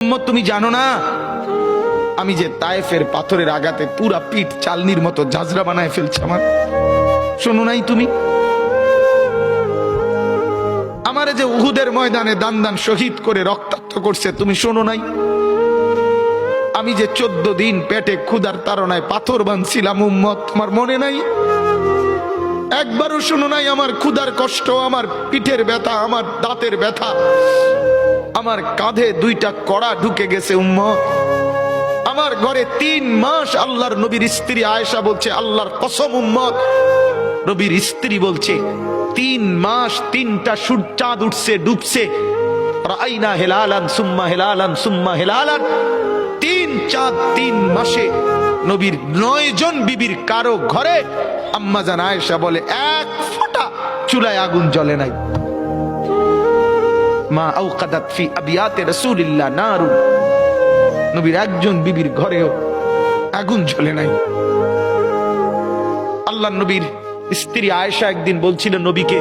উম্মত তুমি জানো না আমি যে তায়েফের পাথরের আঘাতে পুরা পিঠ চালনির মতো জাজরা বানায় ফেলছে আমার? শোনো নাই তুমি? আমারে যে উহুদের ময়দানে দান দান শহীদ করে রক্তাক্ত করছে, তুমি শোনো নাই? আমি যে 14 দিন পেটে ক্ষুধার তাড়নায় পাথর বাঁধছিলাম, উম্মত তোমার মনে নাই? একবারও শোনো নাই আমার ক্ষুধার কষ্ট, আমার পিঠের ব্যথা, আমার দাঁতের ব্যথা, আমার কাঁধে 2টা কড়া ঢুকে গেছে উম্মত। আমার ঘরে 3 মাস আল্লাহর নবীর স্ত্রী আয়েশা বলছে, আল্লাহর কসম উম্মত, নবীর স্ত্রী বলছে 3 মাস 3টা চাঁদ উঠছে ডুবছে, রাআইনা হিলালান সুম্মা হিলালান সুম্মা হিলালান, 3 চাঁদ 3 মাসে নবীর 9 জন বিবির কারো ঘরে আম্মা জান আয়েশা বলে 1 ফোঁটা চুলায় আগুন জ্বলে নাই। মা আওকাদাত ফি আবিয়াতে রাসূলিল্লাহ নারুন, নবীর একজন বিবির ঘরেও আগুন জ্বলে নাই। আল্লাহ নবীর স্ত্রী আয়েশা একদিন বলছিলেন নবীকে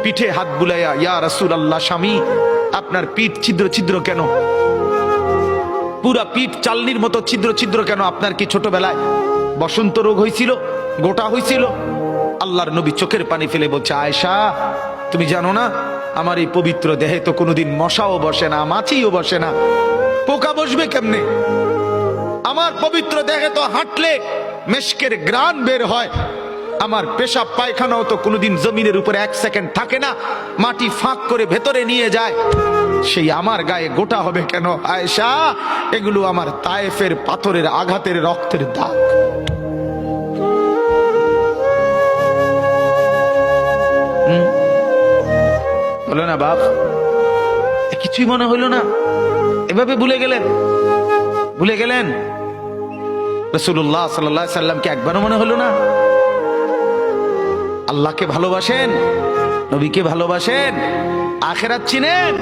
পিঠে হাত বুলাইয়া, ইয়া রাসূলুল্লাহ, স্বামী আপনার পিঠ ছিদ্র ছিদ্র কেন? পুরা পিঠ চালনির মতো ছিদ্র ছিদ্র কেন? আপনার কি ছোটবেলায় বসন্ত রোগ হয়েছিল, গোটা হয়েছিল? আল্লাহর নবী চোখের পানি ফেলে বলছে, আয়েশা তুমি জানো না আমার এই পবিত্র দেহে তো কোনোদিন মশাও বসে না, মাছিও বসে না, পোকা বসবে কেমনে? আমার পবিত্র দেহে তো হাঁটলে মেশকের গ্রান বের হয়, আমার পেশাব পায়খানাও তো কোনোদিন জমিনের উপরে 1 সেকেন্ড থাকে না, মাটি ফাঁক করে ভেতরে নিয়ে যায়, সেই আমার গায়ে গোটা হবে কেন? আয়েশা এগুলো আমার তায়েফের পাথরের আঘাতের রক্তের দাগ। বলো না বাপ, কিছুই মনে হইল না? এভাবে ভুলে গেলেন? ভুলে গেলেন রাসূলুল্লাহ সাল্লাল্লাহু আলাইহি সাল্লামকে একবারও মনে হলো না? আল্লাহকে ভালোবাসেন, নবীকে ভালোবাসেন, আখিরাত চিনেন?